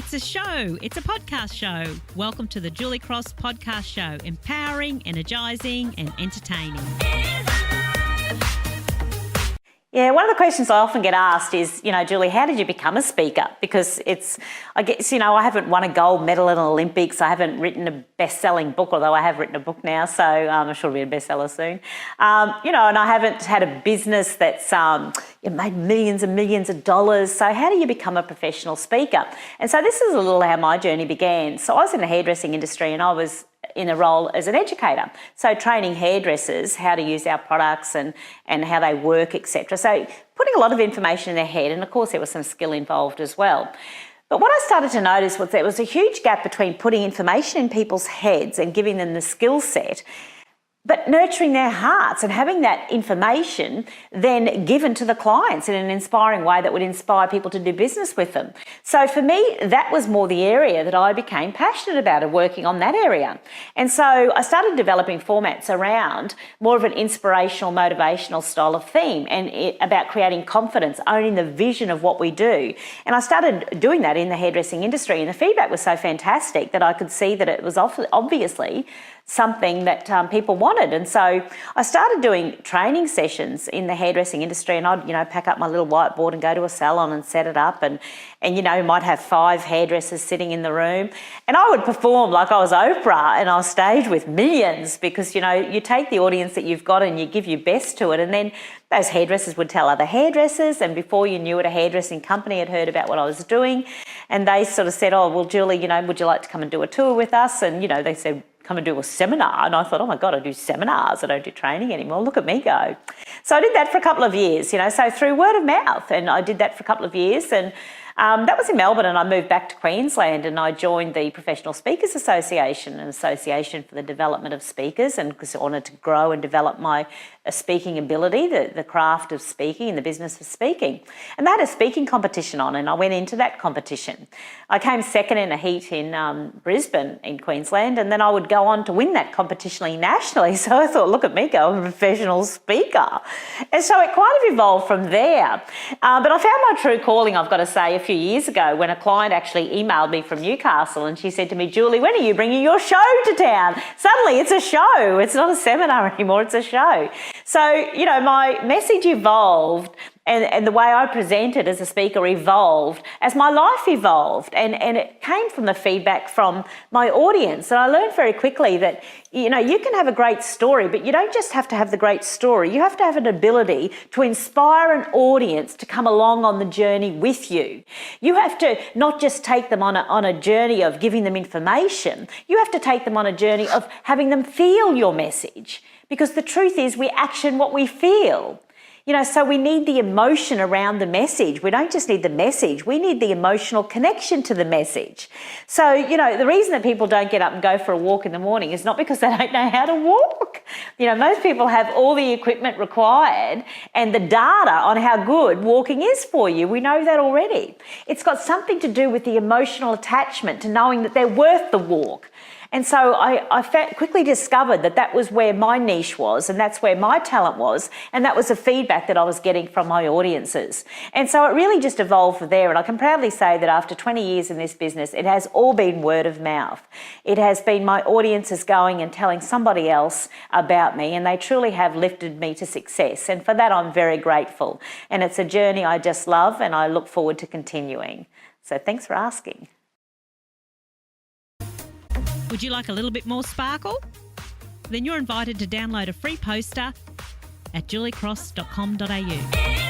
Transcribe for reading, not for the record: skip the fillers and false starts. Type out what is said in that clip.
It's a show. It's a podcast show. Welcome to the Julie Cross Podcast Show. Empowering, energising and entertaining. Yeah, one of the questions I often get asked is, Julie, how did you become a speaker? Because I guess, I haven't won a gold medal in the Olympics. I haven't written a best-selling book, although I have written a book now, so I'm sure it'll be a bestseller soon. And I haven't had a business that's made millions and millions of dollars. So how do you become a professional speaker? And so this is a little how my journey began. So I was in the hairdressing industry and I was in a role as an educator. So training hairdressers how to use our products and how they work, etc. So putting a lot of information in their head, and of course there was some skill involved as well. But what I started to notice was there was a huge gap between putting information in people's heads and giving them the skill set, but nurturing their hearts and having that information then given to the clients in an inspiring way that would inspire people to do business with them. So for me, that was more the area that I became passionate about and working on that area. And so I started developing formats around more of an inspirational, motivational style of theme and about creating confidence, owning the vision of what we do. And I started doing that in the hairdressing industry, and the feedback was so fantastic that I could see that it was obviously something that people wanted. And so I started doing training sessions in the hairdressing industry, and I'd, pack up my little whiteboard and go to a salon and set it up and might have 5 hairdressers sitting in the room. And I would perform like I was Oprah and I was staged with millions because, you take the audience that you've got and you give your best to it. And then those hairdressers would tell other hairdressers, and before you knew it, a hairdressing company had heard about what I was doing. And they sort of said, oh, well, Julie, would you like to come and do a tour with us? And, they said, come and do a seminar. And I thought, oh my God, I do seminars. I don't do training anymore. Look at me go. So I did that for a couple of years, so through word of mouth. And I did that for a couple of years. And that was in Melbourne, and I moved back to Queensland and I joined the Professional Speakers Association, an association for the development of speakers, and because I wanted to grow and develop my speaking ability, the craft of speaking and the business of speaking. And they had a speaking competition on, and I went into that competition. I came second in a heat in Brisbane in Queensland, and then I would go on to win that competition nationally. So I thought, look at me go, I'm a professional speaker. And so it kind of evolved from there. But I found my true calling, I've got to say, a few years ago when a client actually emailed me from Newcastle, and she said to me, Julie, when are you bringing your show to town? Suddenly it's a show. It's not a seminar anymore, it's a show. So, my message evolved and the way I presented as a speaker evolved as my life evolved. And it came from the feedback from my audience. And I learned very quickly that, you can have a great story, but you don't just have to have the great story. You have to have an ability to inspire an audience to come along on the journey with you. You have to not just take them on a journey of giving them information. You have to take them on a journey of having them feel your message. Because the truth is we action what we feel. So we need the emotion around the message. We don't just need the message, we need the emotional connection to the message. So, the reason that people don't get up and go for a walk in the morning is not because they don't know how to walk. Most people have all the equipment required and the data on how good walking is for you. We know that already. It's got something to do with the emotional attachment to knowing that they're worth the walk. And so I quickly discovered that was where my niche was, and that's where my talent was, and that was the feedback that I was getting from my audiences. And so it really just evolved from there, and I can proudly say that after 20 years in this business, it has all been word of mouth. It has been my audiences going and telling somebody else about me, and they truly have lifted me to success. And for that, I'm very grateful. And it's a journey I just love, and I look forward to continuing. So thanks for asking. Would you like a little bit more sparkle? Then you're invited to download a free poster at juliecross.com.au.